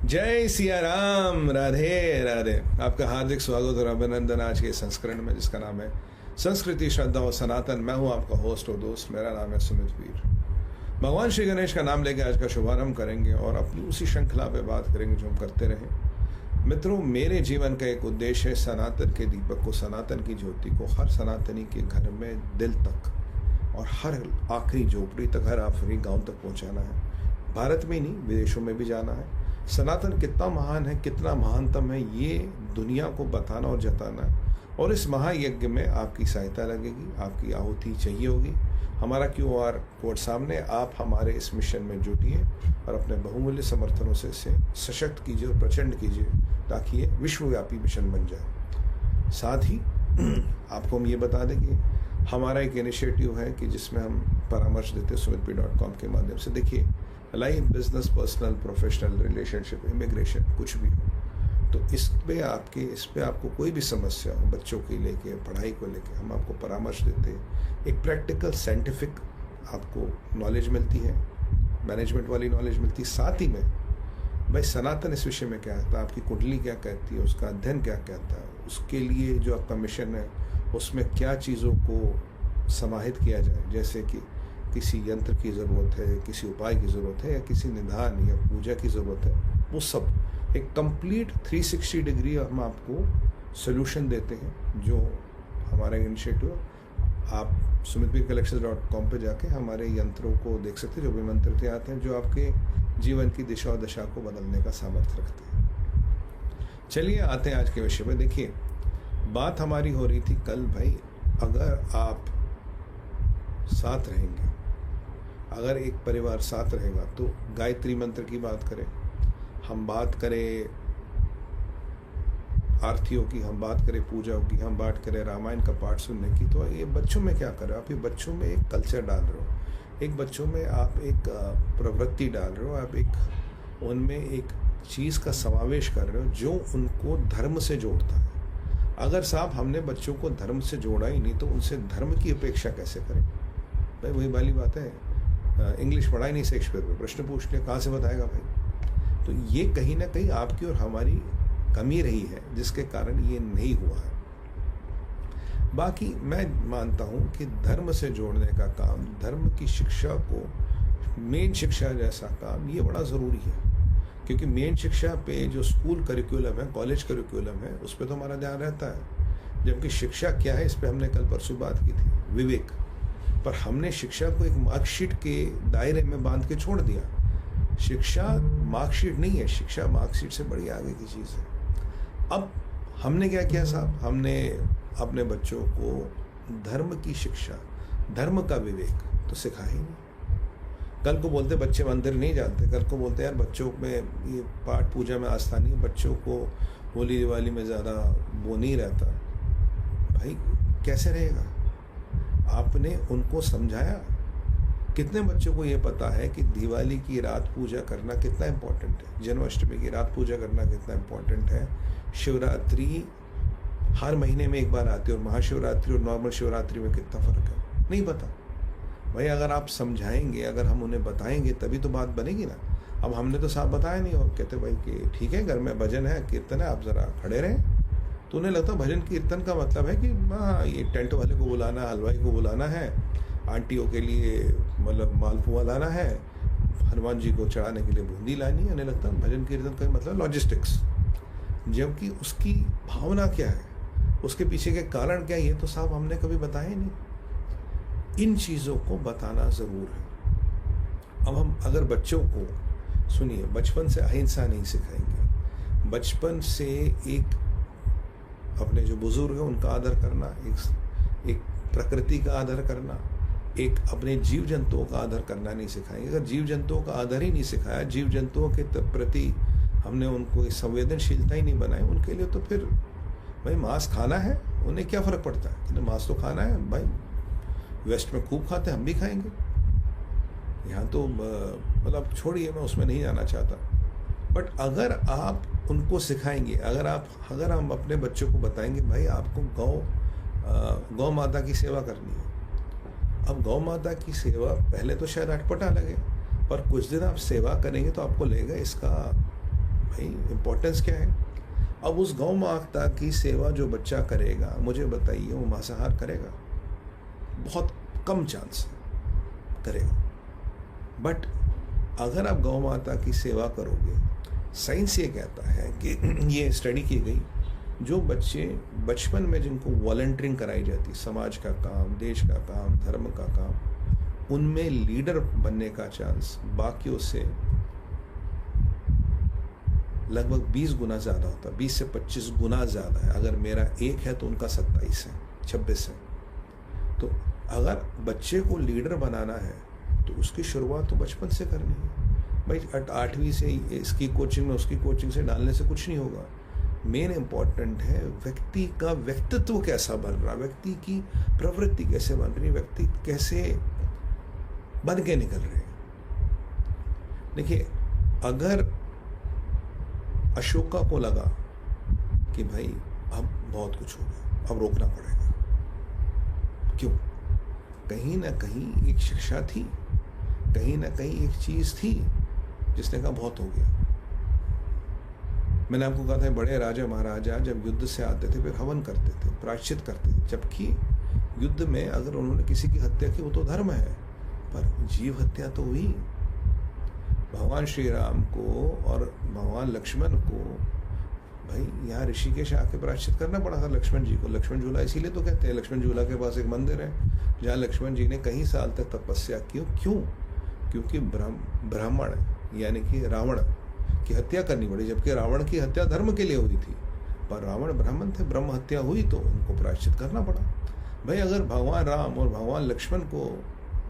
जय सिया राम, राधे राधे। आपका हार्दिक स्वागत और अभिनंदन आज के संस्करण में, जिसका नाम है संस्कृति, श्रद्धा और सनातन। मैं हूं आपका होस्ट और दोस्त, मेरा नाम है सुमित वीर। भगवान श्री गणेश का नाम लेकर आज का शुभारंभ करेंगे और अपनी उसी श्रृंखला पे बात करेंगे जो हम करते रहे। मित्रों, मेरे जीवन का एक उद्देश्य है सनातन के दीपक को, सनातन की ज्योति को हर सनातनी के घर में, दिल तक और हर आखिरी झोपड़ी तक, हर आखिरी गांव तक पहुंचाना है। भारत में ही नहीं, विदेशों में भी जाना है। सनातन कितना महान है, कितना महानतम है, ये दुनिया को बताना और जताना है। और इस महायज्ञ में आपकी सहायता लगेगी, आपकी आहुति चाहिए होगी। हमारा QR कोड सामने, आप हमारे इस मिशन में जुटिए और अपने बहुमूल्य समर्थनों से इसे सशक्त कीजिए और प्रचंड कीजिए, ताकि ये विश्वव्यापी मिशन बन जाए। साथ ही आपको हम ये बता दें कि हमारा एक इनिशिएटिव है कि जिसमें हम परामर्श देते हैं sumitp.com के माध्यम से। देखिए, life, business, personal, professional, relationship, immigration, कुछ भी हो, तो इस पे आपको कोई भी समस्या हो, बच्चों के लेके, पढ़ाई को लेके, हम आपको परामर्श देते हैं। एक प्रैक्टिकल, साइंटिफिक आपको नॉलेज मिलती है, मैनेजमेंट वाली नॉलेज मिलती है। साथ ही में भाई सनातन इस विषय में क्या कहता है, आपकी कुंडली क्या कहती है, उसका अध्ययन क्या कहता है, उसके लिए जो आपका मिशन है उसमें क्या चीज़ों को समाहित किया जाए, जैसे कि किसी यंत्र की ज़रूरत है, किसी उपाय की ज़रूरत है, या किसी निधान या पूजा की ज़रूरत है, वो सब एक कंप्लीट 360 डिग्री हम आपको सोल्यूशन देते हैं। जो हमारा इनिशिएटिव, आप sumitpcollections.com पे जाके हमारे यंत्रों को देख सकते हैं, जो भी मंत्र आते हैं, जो आपके जीवन की दिशा और दशा को बदलने का सामर्थ्य रखते हैं। चलिए आते हैं आज के विषय पे। देखिए, बात हमारी हो रही थी कल, भाई अगर आप साथ रहेंगे, अगर एक परिवार साथ रहेगा, तो गायत्री मंत्र की बात करें, हम बात करें आरतियों की, हम बात करें पूजाओं की, हम बात करें रामायण का पाठ सुनने की, तो ये बच्चों में क्या कर रहे हो आप? ये बच्चों में एक कल्चर डाल रहे हो, एक बच्चों में आप एक प्रवृत्ति डाल रहे हो, आप एक उनमें एक चीज़ का समावेश कर रहे हो जो उनको धर्म से जोड़ता है। अगर साहब हमने बच्चों को धर्म से जोड़ा ही नहीं, तो उनसे धर्म की अपेक्षा कैसे करें? भाई वही वाली बात है, इंग्लिश पढ़ा ही नहीं शेक्सपियर पे, प्रश्न पूछ ले कहाँ से बताएगा भाई? तो ये कहीं ना कहीं आपकी और हमारी कमी रही है, जिसके कारण ये नहीं हुआ है। बाकी मैं मानता हूँ कि धर्म से जोड़ने का काम, धर्म की शिक्षा को, मेन शिक्षा जैसा काम, ये बड़ा ज़रूरी है। क्योंकि मेन शिक्षा पे जो स्कूल करिकुलम है, कॉलेज करिकुलम है, उस पर तो हमारा ध्यान रहता है। जबकि शिक्षा क्या है, इस पर हमने कल परसों बात की थी, विवेक। पर हमने शिक्षा को एक मार्कशीट के दायरे में बांध के छोड़ दिया। शिक्षा मार्कशीट नहीं है, शिक्षा मार्कशीट से बड़ी आगे की चीज़ है। अब हमने क्या किया साहब, हमने अपने बच्चों को धर्म की शिक्षा, धर्म का विवेक तो सिखाया ही नहीं। कल को बोलते बच्चे मंदिर नहीं जाते, कल को बोलते यार बच्चों में ये पाठ पूजा में आस्था नहीं, बच्चों को होली दिवाली में ज़्यादा वो नहीं रहता। भाई कैसे रहेगा? आपने उनको समझाया? कितने बच्चों को ये पता है कि दिवाली की रात पूजा करना कितना इम्पोर्टेंट है, जन्माष्टमी की रात पूजा करना कितना इम्पोर्टेंट है, शिवरात्रि हर महीने में एक बार आती है और महाशिवरात्रि और नॉर्मल शिवरात्रि में कितना फ़र्क है? नहीं पता। भाई अगर आप समझाएंगे, अगर हम उन्हें बताएंगे, तभी तो बात बनेगी ना। अब हमने तो साफ बताया नहीं, और कहते भाई कि ठीक है, घर में भजन है, कीर्तन है, आप ज़रा खड़े रहें। तो उन्हें लगता भजन कीर्तन का मतलब है कि हाँ, ये टेंट वाले को बुलाना, हलवाई को बुलाना है, आंटियों के लिए मतलब मालपुआ लाना है, हनुमान जी को चढ़ाने के लिए बूंदी लानी है। उन्हें लगता है भजन कीर्तन का मतलब लॉजिस्टिक्स। जबकि उसकी भावना क्या है, उसके पीछे के कारण क्या है, ये तो साहब हमने कभी बताया नहीं। इन चीज़ों को बताना ज़रूर है। अब हम अगर बच्चों को, सुनिए, बचपन से अहिंसा नहीं सिखाएंगे, बचपन से एक अपने जो बुजुर्ग हैं उनका आदर करना, एक प्रकृति का आदर करना, एक अपने जीव जंतुओं का आदर करना नहीं सिखाएंगे। अगर जीव जंतुओं का आदर ही नहीं सिखाया, जीव जंतुओं के प्रति हमने उनको संवेदनशीलता ही नहीं बनाई, उनके लिए तो फिर भाई मांस खाना है, उन्हें क्या फ़र्क पड़ता है? उन्हें मांस तो खाना है भाई, वेस्ट में खूब खाते हैं, हम भी खाएंगे। यहाँ तो मतलब छोड़िए, मैं उसमें नहीं जाना चाहता। बट अगर आप उनको सिखाएंगे, अगर हम अपने बच्चों को बताएंगे भाई आपको गौ माता की सेवा करनी है। अब गौ माता की सेवा पहले तो शायद अटपटा लगे, पर कुछ दिन आप सेवा करेंगे तो आपको लगेगा इसका भाई इम्पोर्टेंस क्या है? अब उस गौ माता की सेवा जो बच्चा करेगा, मुझे बताइए वो मांसाहार करेगा? बहुत कम चांस करेगा। बट अगर आप गौ माता की सेवा करोगे, साइंस ये कहता है कि ये स्टडी की गई, जो बच्चे बचपन में जिनको वॉलंटियरिंग कराई जाती, समाज का काम, देश का काम, धर्म का काम, उनमें लीडर बनने का चांस बाकियों से लगभग 20 गुना ज़्यादा होता है, 20 से 25 गुना ज़्यादा है। अगर मेरा 1 है तो उनका 27 है, 26 है। तो अगर बच्चे को लीडर बनाना है तो उसकी शुरुआत तो बचपन से करनी है भाई। 8वीं से इसकी कोचिंग में उसकी कोचिंग से डालने से कुछ नहीं होगा। मेन इम्पॉर्टेंट है व्यक्ति का व्यक्तित्व कैसा बन रहा, व्यक्ति की प्रवृत्ति कैसे बन रही, व्यक्ति कैसे बन के निकल रहे हैं। देखिए, अगर अशोका को लगा कि भाई अब बहुत कुछ हो गया, अब रोकना पड़ेगा, क्यों? कहीं ना कहीं एक शिक्षा थी, कहीं ना कहीं एक चीज थी जिसने कहा बहुत हो गया। मैंने आपको कहा था बड़े राजा महाराजा जब युद्ध से आते थे फिर हवन करते थे, प्रायश्चित करते थे, जबकि युद्ध में अगर उन्होंने किसी की हत्या की वो तो धर्म है, पर जीव हत्या तो हुई। भगवान श्री राम को और भगवान लक्ष्मण को भाई यहाँ ऋषिकेश आके प्रायश्चित करना पड़ा था लक्ष्मण जी को। लक्ष्मण झूला इसीलिए तो कहते हैं, लक्ष्मण झूला के पास एक मंदिर है जहाँ लक्ष्मण जी ने कई साल तक तपस्या की। क्यों? क्योंकि ब्राह्मण यानी कि रावण की हत्या करनी पड़ी, जबकि रावण की हत्या धर्म के लिए हुई थी, पर रावण ब्राह्मण थे, ब्रह्म हत्या हुई तो उनको प्रायश्चित करना पड़ा। भाई अगर भगवान राम और भगवान लक्ष्मण को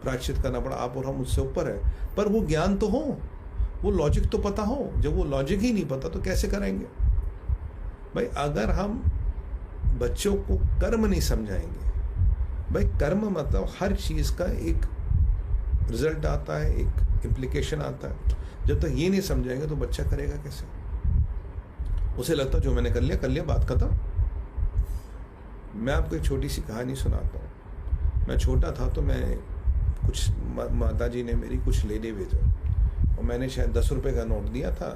प्रायश्चित करना पड़ा, आप और हम उससे ऊपर है, पर वो ज्ञान तो हो, वो लॉजिक तो पता हो। जब वो लॉजिक ही नहीं पता तो कैसे करेंगे? भाई अगर हम बच्चों को कर्म नहीं समझाएंगे, भाई कर्म मतलब हर चीज का एक रिजल्ट आता है, एक इम्प्लीकेशन आता है। जब तक ये नहीं समझाएंगे तो बच्चा करेगा कैसे? उसे लगता जो मैंने कर लिया बात खत्म। मैं आपको एक छोटी सी कहानी सुनाता हूँ। मैं छोटा था तो मैं कुछ माता जी ने मेरी कुछ लेने भेजा और मैंने शायद 10 रुपए का नोट दिया था,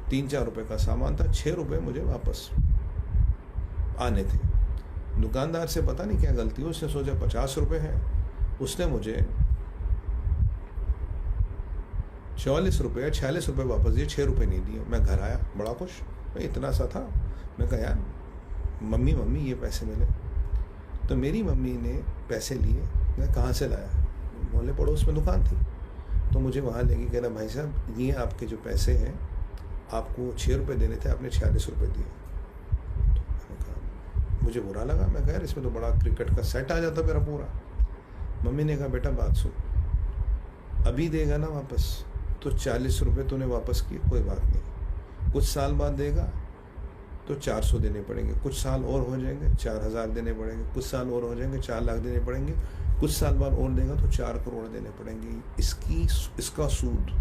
3-4 रुपए का सामान था, 6 रुपए मुझे वापस आने थे। दुकानदार से पता नहीं क्या गलती हुई, उसने सोचा 50 रुपए है, उसने मुझे 44 रुपये या 46 रुपये वापस दिए, 6 रुपये नहीं दिए। मैं घर आया बड़ा खुश, मैं इतना सा था। मैं कहा यार मम्मी ये पैसे मिले। तो मेरी मम्मी ने पैसे लिए। मैं कहाँ से लाया? बोले पड़ोस में दुकान थी। तो मुझे वहाँ लेके कह रहा भाई साहब ये आपके जो पैसे हैं, आपको 6 रुपये देने थे, आपने 46 रुपये दिए। तो मैंने कहा, मुझे बुरा लगा। मैं कहा यार इसमें तो बड़ा क्रिकेट का सेट आ जाता मेरा पूरा। मम्मी ने कहा बेटा बात सुन, अभी देगा ना वापस तो 40 रुपये तूने वापस किए, कोई बात नहीं। कुछ साल बाद देगा तो 400 देने पड़ेंगे, कुछ साल और हो जाएंगे 4000 देने पड़ेंगे, कुछ साल और हो जाएंगे 4 लाख देने पड़ेंगे, कुछ साल बाद और देगा तो 4 करोड़ देने पड़ेंगे। इसका सूद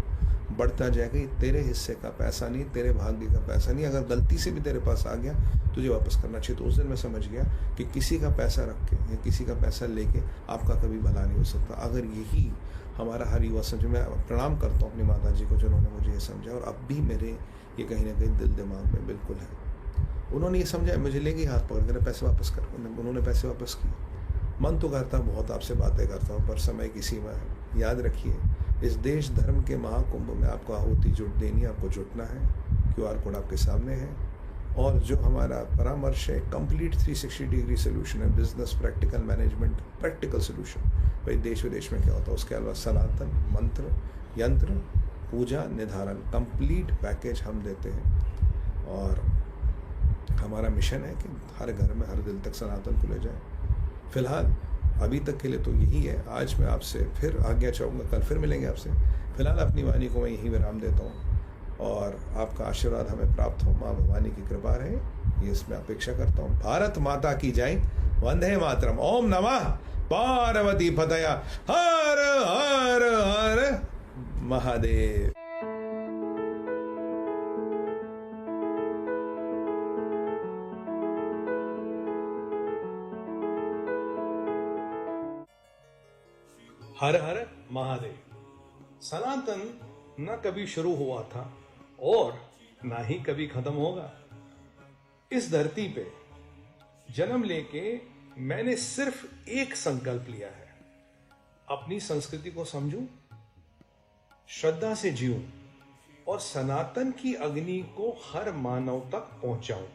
बढ़ता जाएगा। ये तेरे हिस्से का पैसा नहीं, तेरे भाग्य का पैसा नहीं। अगर गलती से भी तेरे पास आ गया तुझे वापस करना चाहिए। तो उस दिन मैं समझ गया कि किसी का पैसा रख के या किसी का पैसा लेके आपका कभी भला नहीं हो सकता। अगर यही हमारा हर युवा समझ, मैं प्रणाम करता हूँ अपनी माता जी को जिन्होंने मुझे ये समझा, और अब भी मेरे ये कहीं ना कहीं दिल दिमाग में बिल्कुल है। उन्होंने ये समझा, मुझे ले गई हाथ पकड़ कर पैसे वापस कर, उन्होंने पैसे वापस किए। मन तो करता बहुत आपसे बातें करता हूँ, पर समय की सीमा है। याद रखिए, इस देश धर्म के महाकुंभ में आपको आहुति जुट देनी, आपको जुटना है। QR कोड आपके सामने है। और जो हमारा परामर्श है, कंप्लीट 360 डिग्री सोल्यूशन है, business, practical management, practical solution. भाई देश विदेश में क्या होता है, उसके अलावा सनातन, मंत्र, यंत्र, पूजा, निर्धारण, कंप्लीट पैकेज हम देते हैं। और हमारा मिशन है कि हर घर में हर दिल तक सनातन को ले जाए। फिलहाल अभी तक के लिए तो यही है। आज मैं आपसे फिर आज्ञा चाहूँगा, कल फिर मिलेंगे आपसे। फिलहाल अपनी वाणी को मैं यही विराम देता हूँ और आपका आशीर्वाद हमें प्राप्त हो, माँ भवानी की कृपा रहे, ये इसमें अपेक्षा करता हूँ। भारत माता की जय, वंदे मातरम। ओम नमः पार्वती पतया, हर हर हर महादेव। हर हर महादेव। सनातन न कभी शुरू हुआ था और ना ही कभी खत्म होगा। इस धरती पे जन्म लेके मैंने सिर्फ एक संकल्प लिया है, अपनी संस्कृति को समझूं, श्रद्धा से जीऊं और सनातन की अग्नि को हर मानव तक पहुंचाऊं।